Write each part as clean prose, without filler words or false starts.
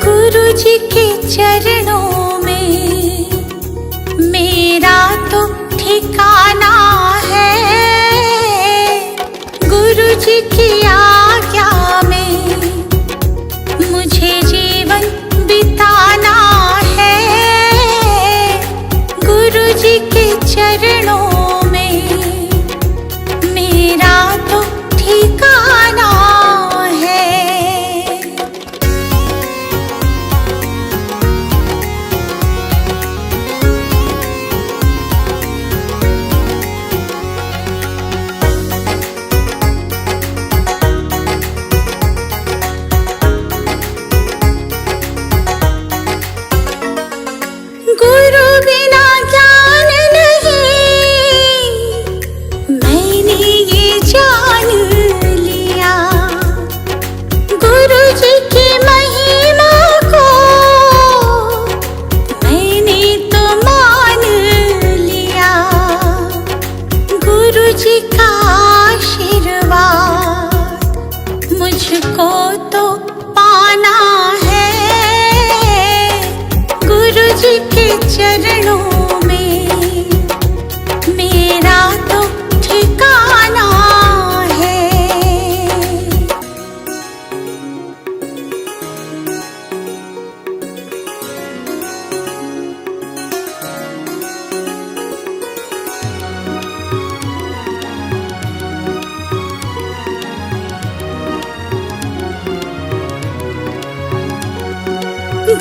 गुरु जी के चरणों में मेरा तो ठिकाना है। गुरु जी की आज्ञा में मुझे जीवन बिताना है। गुरु जी के चरणों में मेरा तो ठिकाना है। गुरु बिना ज्ञान नहीं, मैंने ये जान लिया। गुरु जी की महिमा को मैंने तो मान लिया। गुरु जी का आशीर्वाद मुझको तो पाना है। गुरु जी के चरणों में मेरा तो ठिकाना है।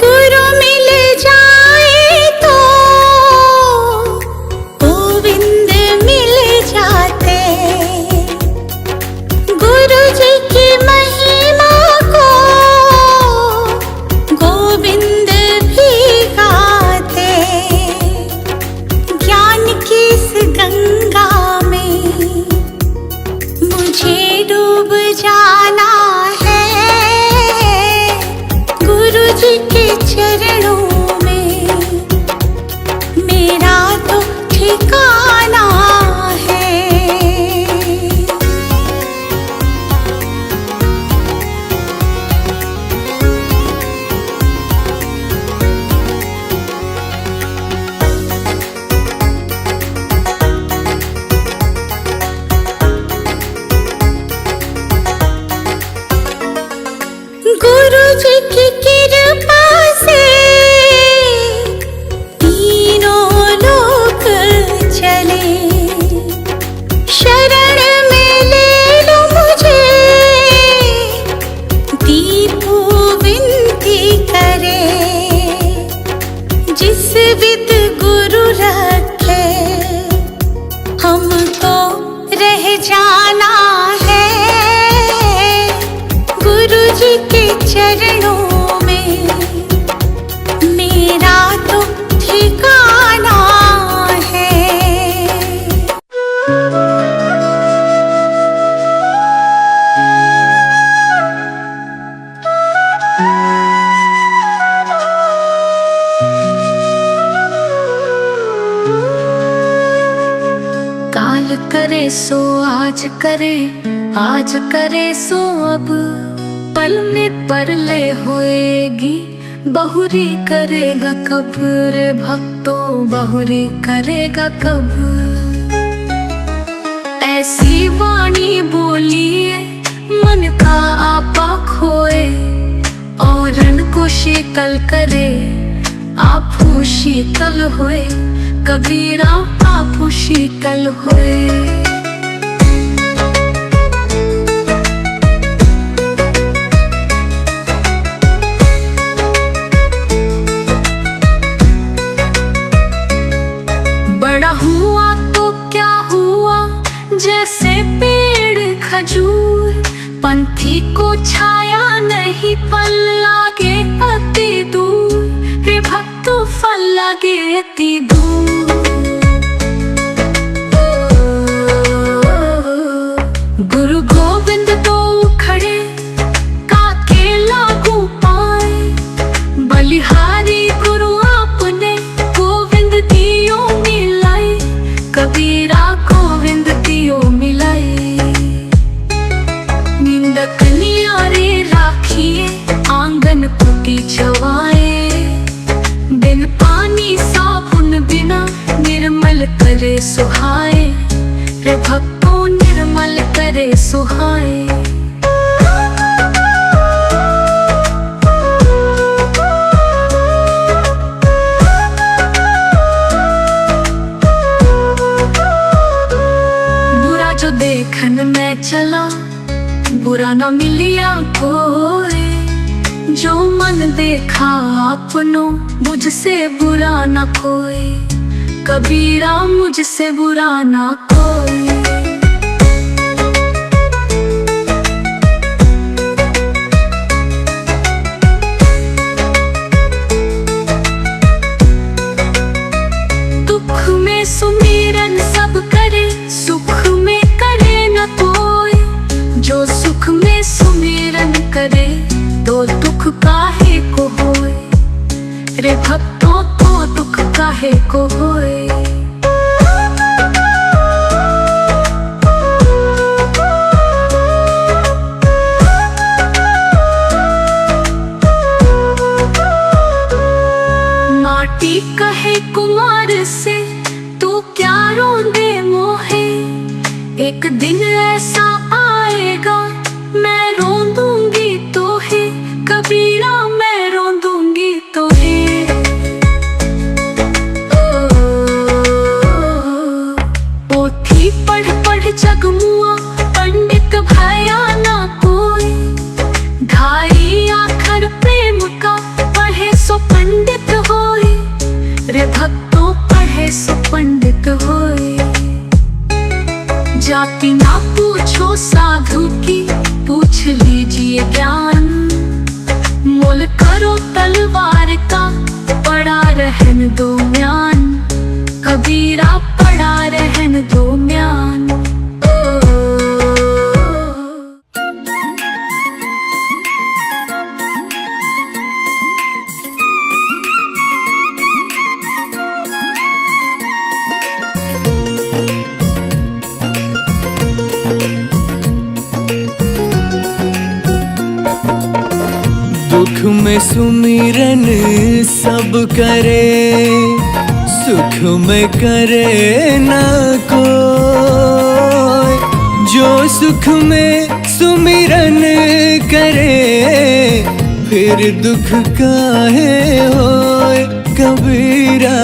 गुरु मिल जाए तो गोविंद मिल जाते। गुरु जी की महिमा को गोविंद भी गाते। ज्ञान की इस गंगा में मुझे डूब जाना है। गुरु जी के चरणों में मेरा तो ठिकाना है। गुरु जी की कृपा से तीनों लोक चले। शरण में ले लो मुझे, दीपू विनती करे। जिस विद गुरु रखे हमको रह जाना है। गुरु जी के चरणों में मेरा तो ठिकाना है। काल करे सो आज करे, आज करे सो अब। पल में परले होएगी, बहुरी करेगा कब रे भक्तों, बहुरी करेगा कब। ऐसी वाणी बोलिए मन का आपा खोए, औरन को शीतल करे आप शीतल होए। कबीरा आप शीतल होए। बड़ा हुआ तो क्या हुआ, जैसे पेड़ खजूर। पंथी को छाया नहीं, फल लागे अति दूर रे भक्तों, फल लागे अति दूर। गुरु गोविंद तो खड़े रोटी चबाए। बिन पानी साबुन बिना निर्मल करे सुहाए, रे भक्तों निर्मल करे सुहाए। बुरा जो देखन में चला, बुरा न मिलिया कोई। जो मन देखा अपनो, मुझसे बुरा न कोई। कबीरा मुझसे बुरा न कोई। दुख में सुमिरन सब करे, सुख में करे न कोई। जो सुख में सुमिरन करे, तो दुख काहे को होए। रे भक्तों तो दुख काहे को होए। माटी कहे कुमार से, तू क्या रोंदे मोहे। एक दिन ऐसा आएगा, मैं रोंदूंगी तो है। कबीरा मैं रोंदूंगी तो है। पोथी पढ़ पढ़ जगमुआ, पंडित भया ना कोई। ढाई आखर प्रेम का, पढ़े सो पंडित होए। रे भक्तों पढ़े सो पंडित होए। जाति ना पूछो साधु की, पूछ लीजिए ज्ञान। मोल करो तलवार का, पड़ा रहन दो म्यान। कबीरा पड़ा रहन दो म्यान। दुख में सुमिरन सब करे, सुख में करे न कोई। जो सुख में सुमिरन करे, फिर दुख काहे होए। कबीरा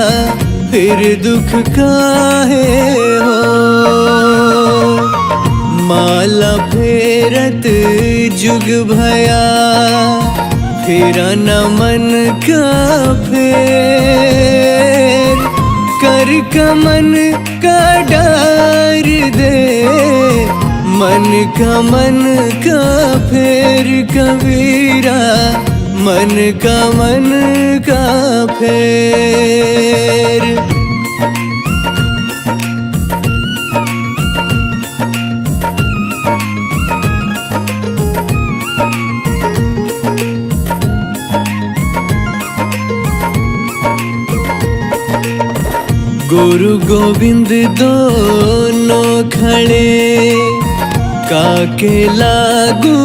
फिर दुख काहे होए। माला फेरत जुग भया, फिर न मन का फेर। कर का मन का डर दे, मन का फेर। कबीरा मन का फेर। गुरु गोविंद दोनों खड़े, काके लागू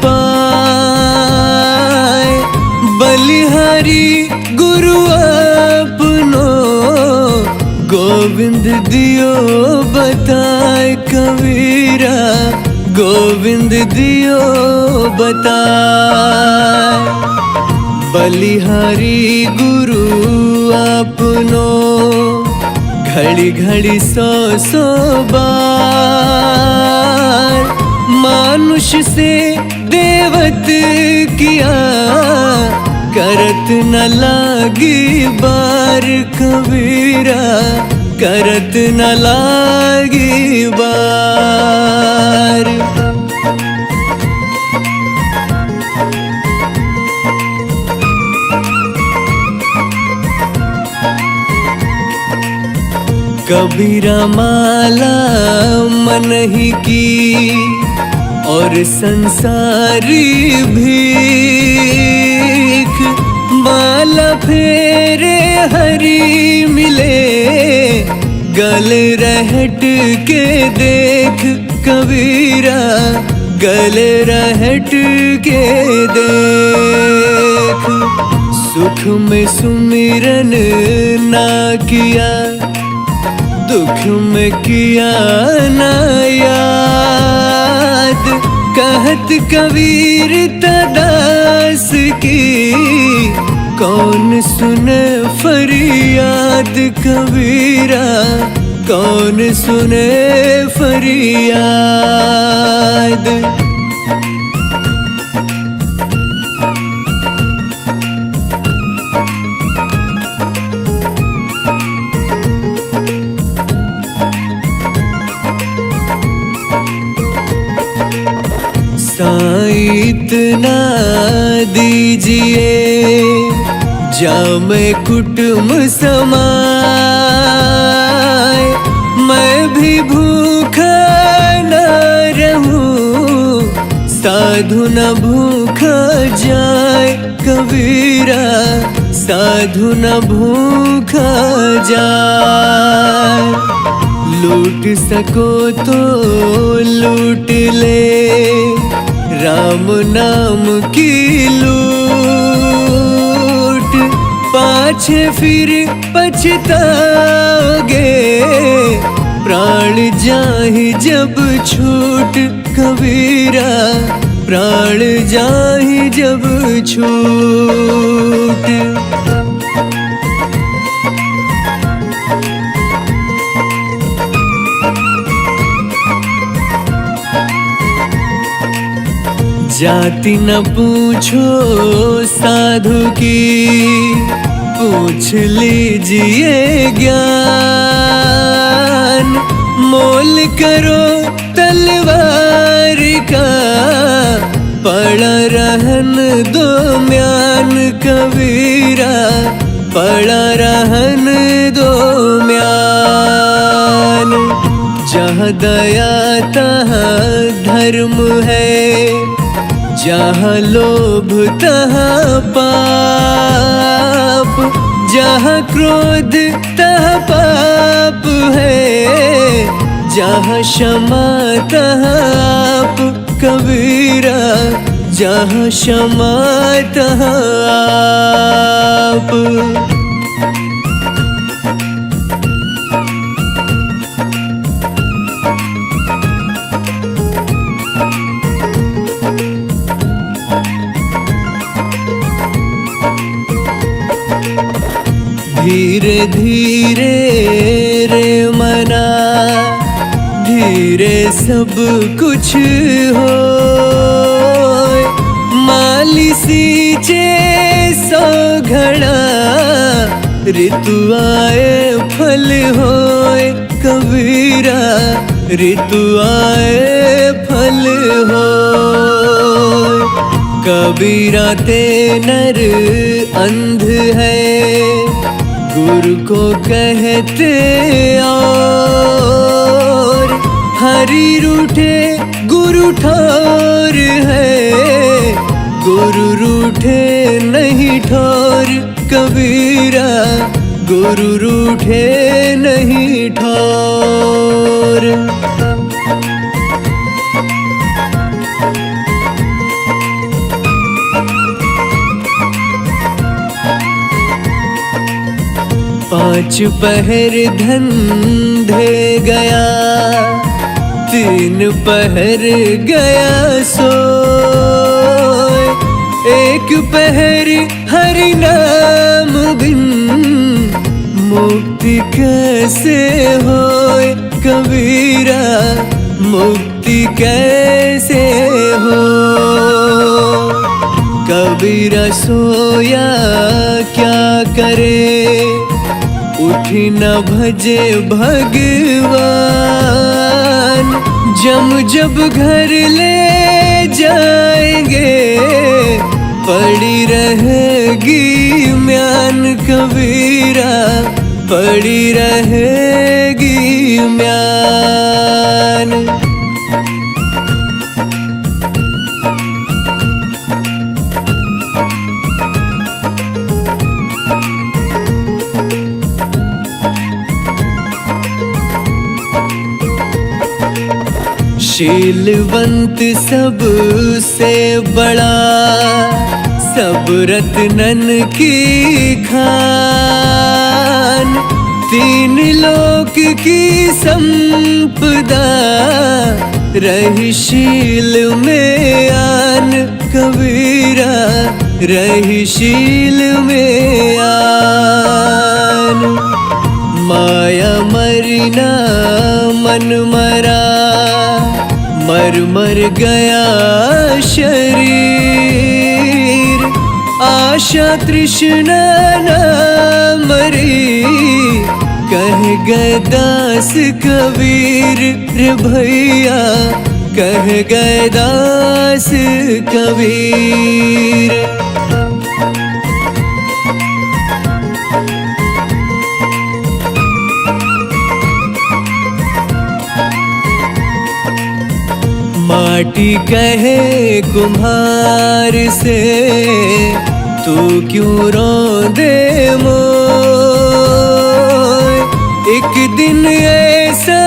पाए। बलिहारी गुरु अपनो, गोविंद दियो बताए। कबीरा गोविंद दियो बताए। बलिहारी गुरु अपनो, घड़ी घड़ी सौ सौ बार। मानुष से देवत किया, करत न लागी बार। कबीरा करत न लागी बार। कबीरा माला मन ही की, और संसारी भीख। माला फेरे हरी मिले, गल रहट के देख। कबीरा गले रहट के देख। सुख में सुमिरन ना किया, दुख में किया ना याद। कहत कबीर तदास की, कौन सुने फरियाद कबीरा, कौन सुने फरियाद। साईं इतना दीजिए, जामे कुटुम समाए। मैं भी भूखा न रहूं, साधु न भूखा जाए कबीरा, साधु न भूखा जाए। लूट सको तो लूट ले, राम नाम की लूट। पाछे फिर पछताओगे, प्राण जाहि जब छूट कबीरा, प्राण जाहि जब छूट। जाति न पूछो साधु की, पूछ लीजिए ज्ञान। मोल करो तलवार का, पड़ा रहन दो म्यान कबीरा, पड़ा रहन दो म्यान। जहाँ दया तहाँ धर्म है, जहाँ लोभ तहाँ पाप। जहाँ क्रोध तहाँ पाप है, जहाँ क्षमा तहाँ आप कबीरा, जहाँ क्षमा तहाँ आप। धीरे धीरे रे मना, धीरे सब कुछ हो। माली सींचे सौ घड़ा, ऋतु आए फल होए कबीरा, ऋतु आए फल होए। कबीरा ते नर अंध है, गुरु को कहते और। हरि रूठे गुरु ठोर है, गुरु रूठे नहीं ठोर कबीरा, गुरु रूठे नहीं ठोर। पांच पहर धंधे गया, तीन पहर गया सोए। एक पहर हरि नाम बिन, मुक्ति कैसे होए कबीरा, मुक्ति कैसे हो। कबीरा सोया क्या करे, उठी न भजे भगवान। जम जब घर ले जाएंगे, पड़ी रहेगी म्यान कबीरा, पड़ी रहेगी म्यान। शीलवंत सबसे बड़ा, सब रत्नन की खान, तीन लोक की संपदा, रही शील में आन। कबीरा रही शील में आन। माया मरना मन मरा, मर मर गया शरीर, आशा तृष्णा न मरी, कह गए दास कबीर रे भैया, कह गए दास कबीर। माटी कहे कुम्हार से, तू क्यों रोंदे मोय, एक दिन ऐसा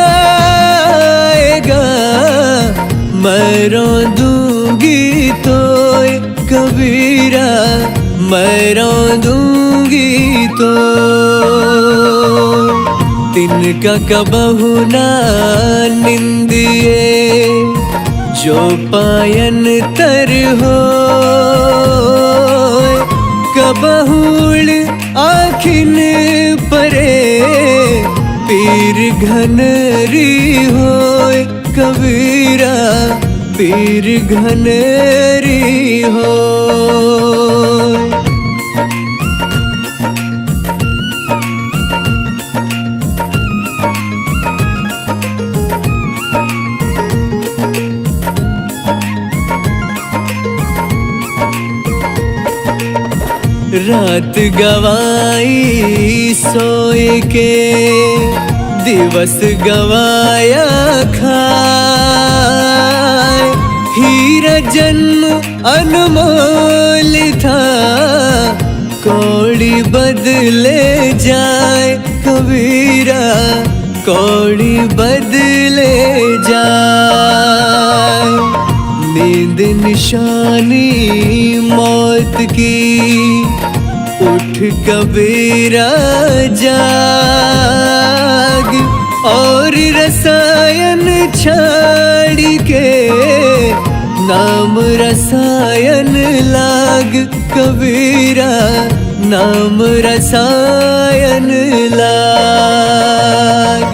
आएगा, मैं रोंदूंगी तोय। कबीरा मैं रोंदूंगी तो, तिनका कबहू ना निंदिए, जो पायन तर हो, कबहूल आखिन परे, पीर घनरी होय। कबीरा पीर घनरी होय। रात गवाई सोए के, दिवस गवाया खाए, हीरा जन्म अनमोल था, कौड़ी बदले जाए। कबीरा कौड़ी बदले जाए। नींद निशानी मौत की, उठ कबीरा जाग, और रसायन छाड़ के, नाम रसायन लाग। कबीरा नाम रसायन लाग।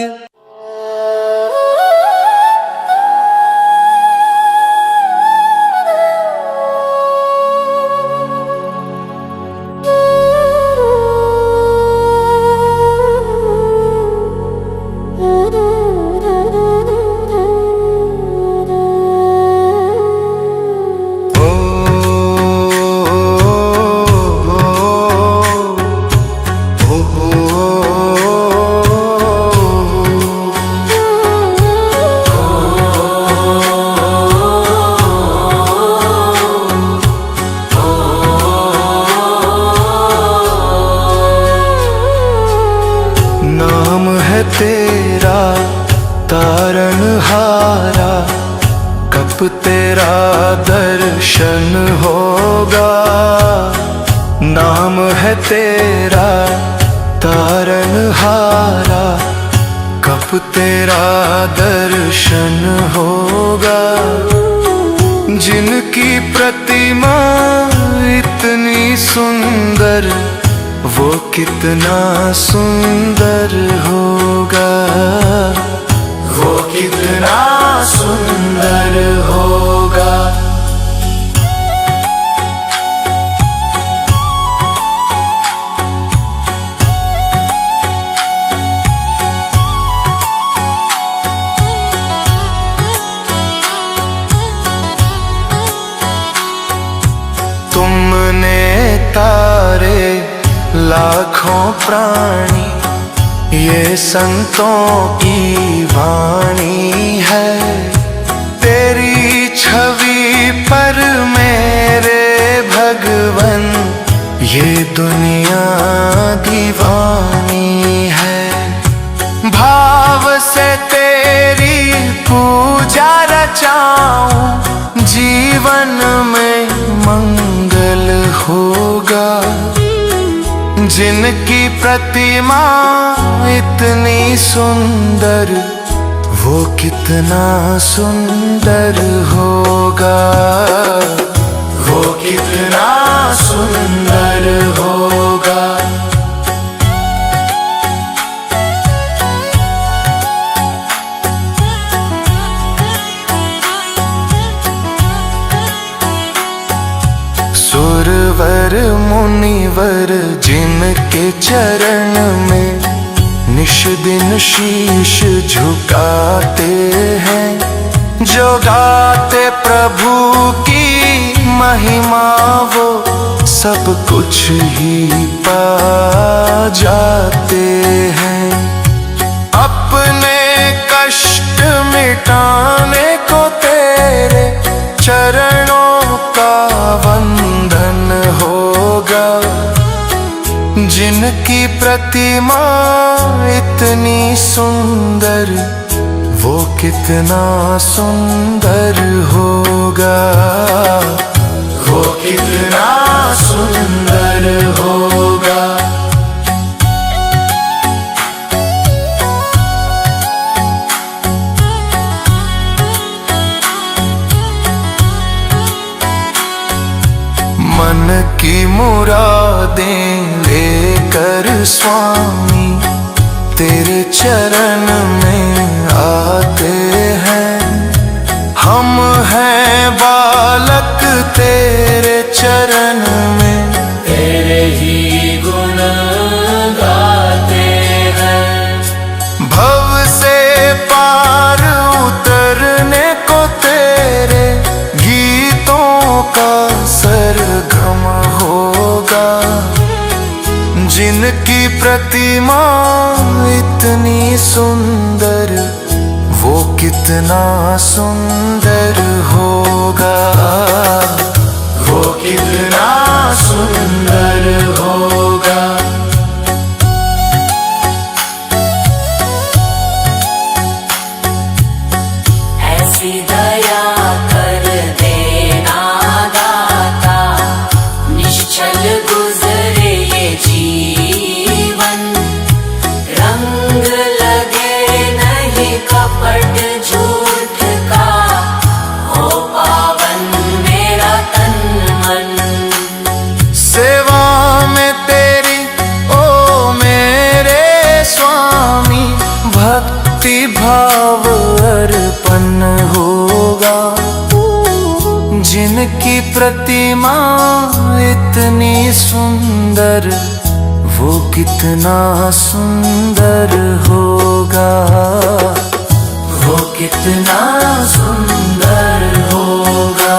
तेरा तारनहारा, कब तेरा दर्शन होगा। नाम है तेरा तारनहारा, कब तेरा दर्शन होगा। जिनकी प्रतिमा इतनी सुंदर, वो कितना सुंदर होगा। वो कितना सुंदर होगा। तुमने तारे लाखों प्राणी, ये संतों की वाणी है। तेरी छवि पर मेरे भगवन, ये दुनिया दीवानी है। भाव से तेरी पूजा रच जीवन में मंगल होगा। जिनकी प्रतिमा इतनी सुंदर, वो कितना सुंदर होगा, वो कितना सुंदर होगा। सुरवर मुनिवर जिनके चरण में निश दिन शीश झुकाते हैं, जो गाते प्रभु की महिमा वो सब कुछ ही पा जाते हैं। अपने कष्ट मिटाने को तेरे चरणों का वंदन होगा। जिनकी प्रतिमा इतनी सुंदर, वो कितना सुंदर होगा, वो कितना सुंदर होगा। मन की मुरादें लेकर स्वामी तेरे चरण में आते हैं। हम हैं बालक तेरे चरण में, तेरे ही गुण गाते हैं। भव से पार उतरने को तेरे गीतों का सरगम होगा। जिनकी प्रतिमा इतनी सुंदर, वो कितना सुंदर होगा, वो कितना सुंदर होगा। ऐसी दया कर देना दाता, निश्चल गुजरे ये जीवन। रंग लगे नहीं कपट झूठ का, हो पावन मेरा तन मन। सेवा में तेरी ओ मेरे स्वामी, भक्ति भाव अर्पण होगा। जिनकी प्रतिमा इतनी सुंदर, वो कितना सुंदर होगा, वो कितना सुंदर होगा।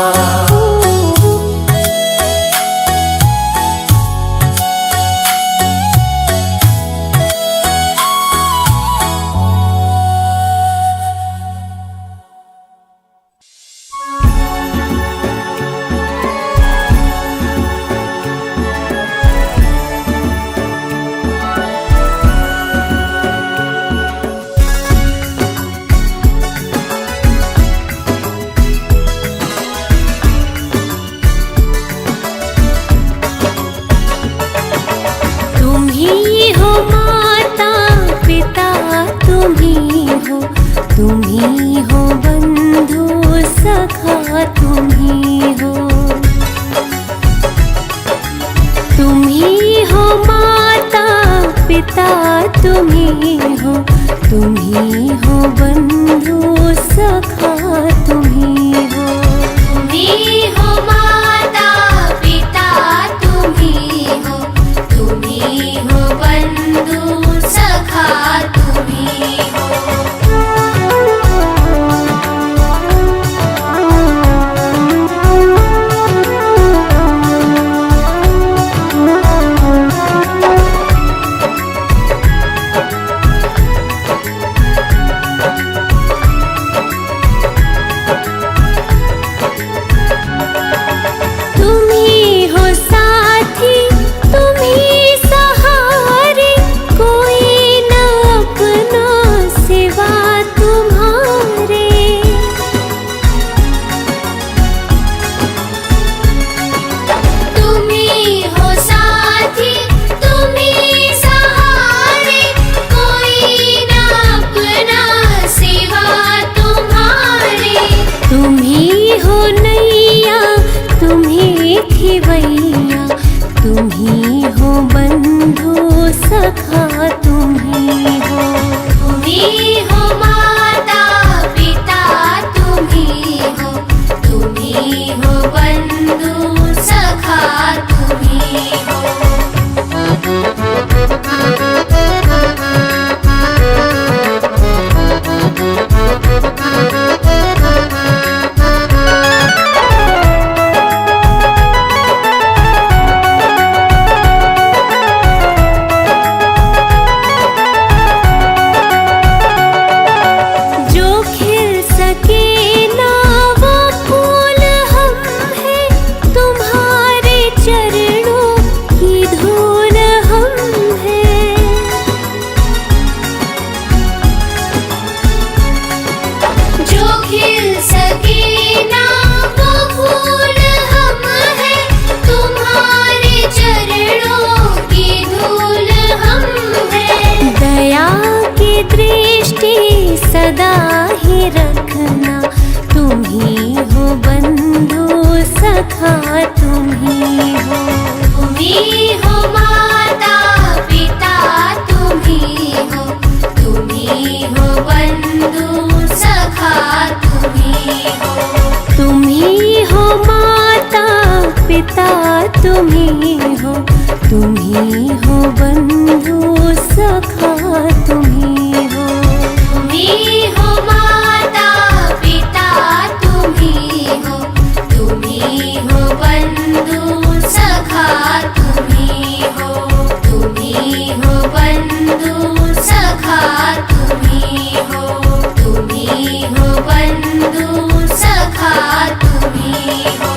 सखा तुम ही हो। तुम ही हो माता पिता, तुम ही हो, तुम ही हो बंधु सखा, तुम ही हो। तुम ही हो माता पिता, तुम ही हो, तुम ही हो बंधु सखा, तुम ही हो। तुम ही हो माता पिता, तुम ही हो, तुम ही हो बंधु सखा, तुम ही हो, तुम ही हो बंधु सखा, तुम ही हो, तुम ही हो बंधु सखा, तुम ही हो।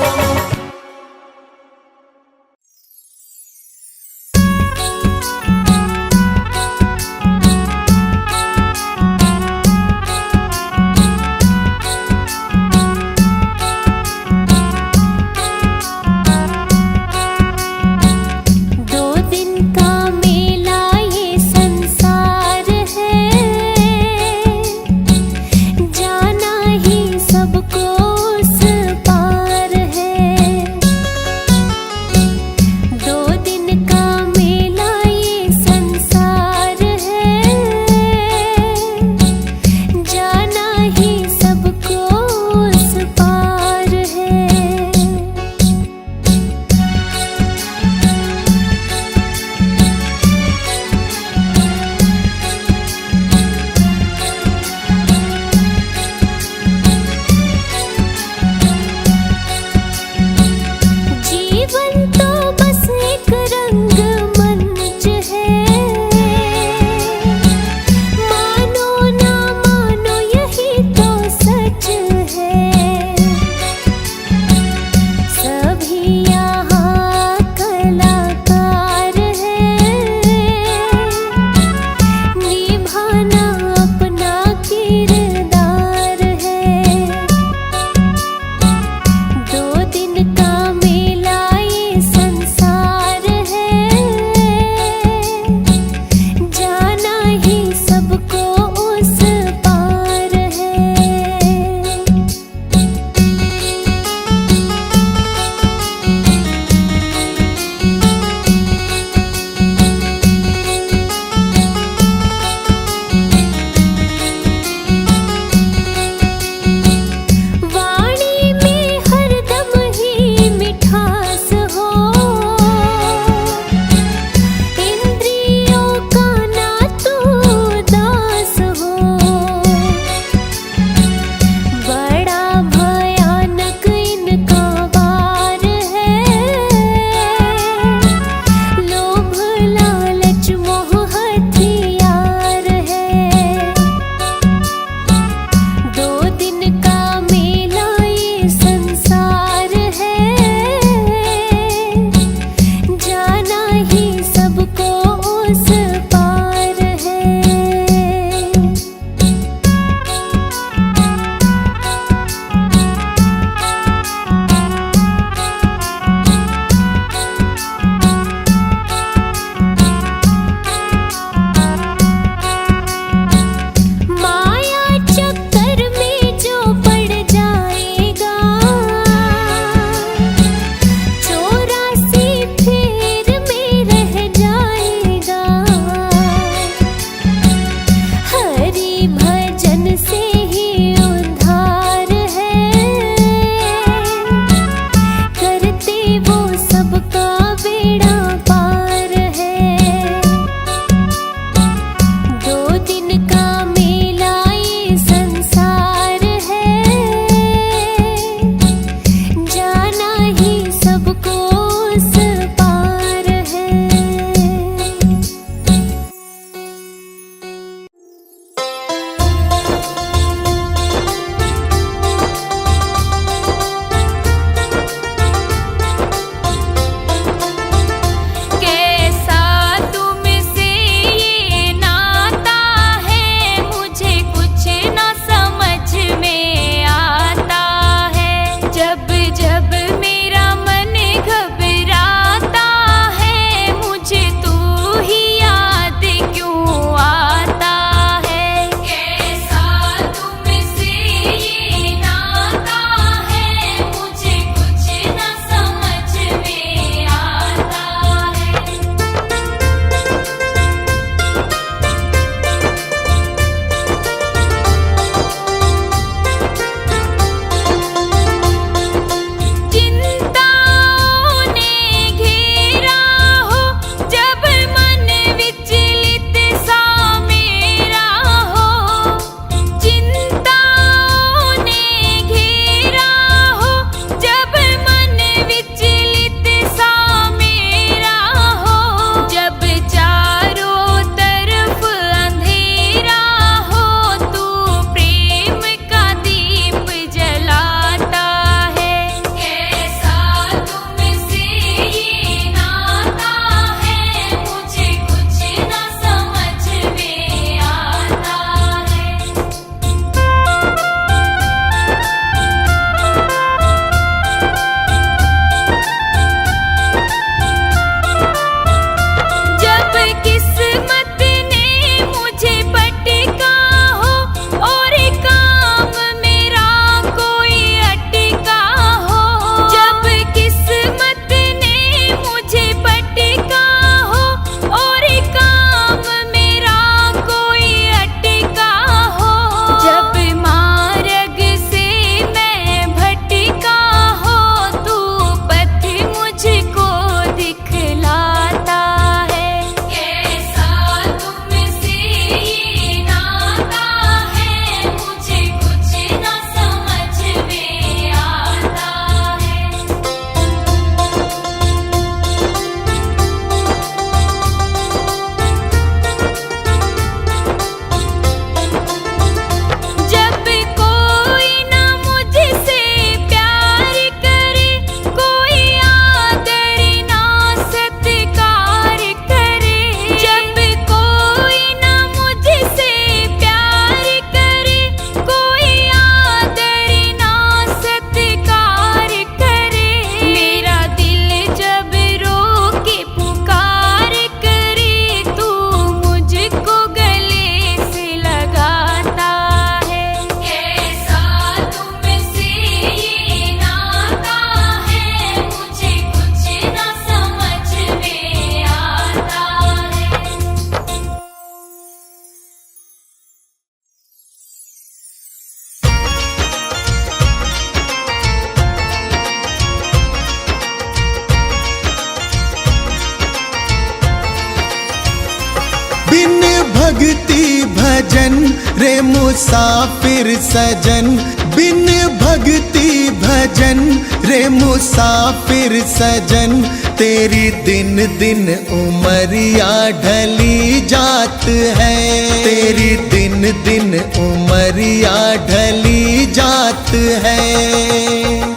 भक्ति भजन रे मुसाफिर सजन, बिन भक्ति भजन रे मुसाफिर सजन, तेरी दिन दिन उमरिया ढली जात है, तेरी दिन दिन उमरिया ढली जात है।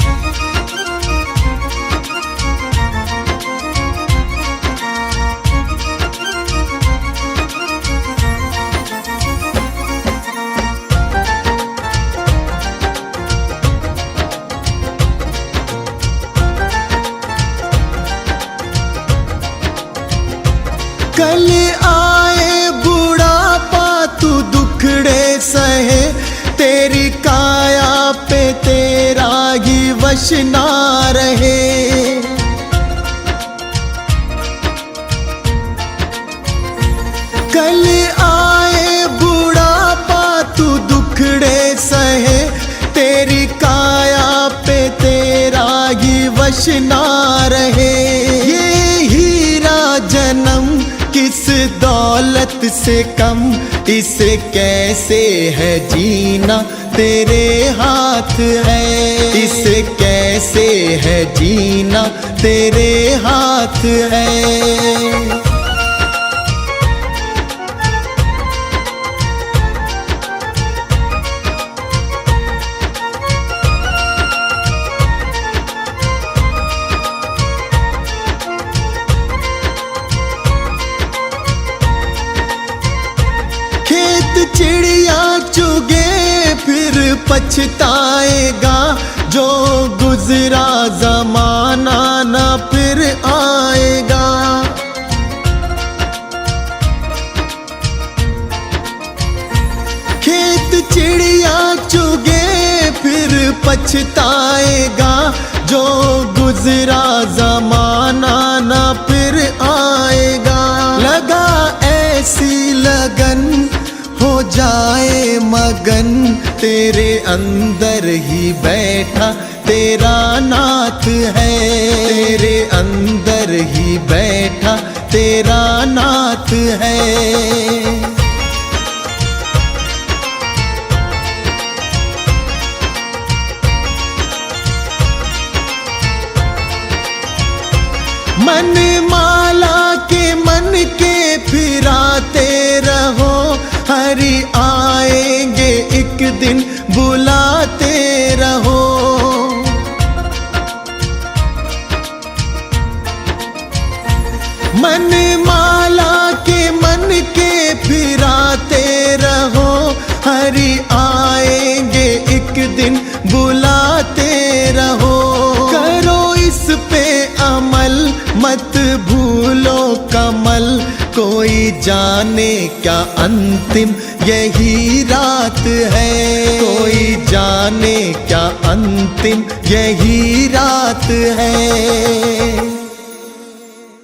कल आए बुढ़ापा तू दुखड़े सहे, तेरी काया पे तेरा ही वश ना रहे। कल आए बुढ़ापा तू दुखड़े सहे, तेरी काया पे तेरा ही वश ना रहे। ये हीरा जन्म किस दौलत से कम, इसे कैसे है जीना तेरे हाथ है, इसे कैसे है जीना तेरे हाथ है। चिड़िया चुगे फिर पछताएगा, जो गुजरा जमाना न फिर आएगा। खेत चिड़िया चुगे फिर पछताएगा, जो गुजरा जमाना न फिर आएगा। लगा ऐसी लगन हो जाए मगन, तेरे अंदर ही बैठा तेरा नाथ है, तेरे अंदर ही बैठा तेरा नाथ है। मन माला के मन के फिराते रहो, हरि आएंगे एक दिन बुलाते रहो। मन माला के मन के फिराते रहो, हरि आएंगे एक दिन बुलाते रहो। करो इस पे अमल मत भूलो कमल, कोई जाने क्या अंतिम यही रात है, कोई जाने क्या अंतिम यही रात है।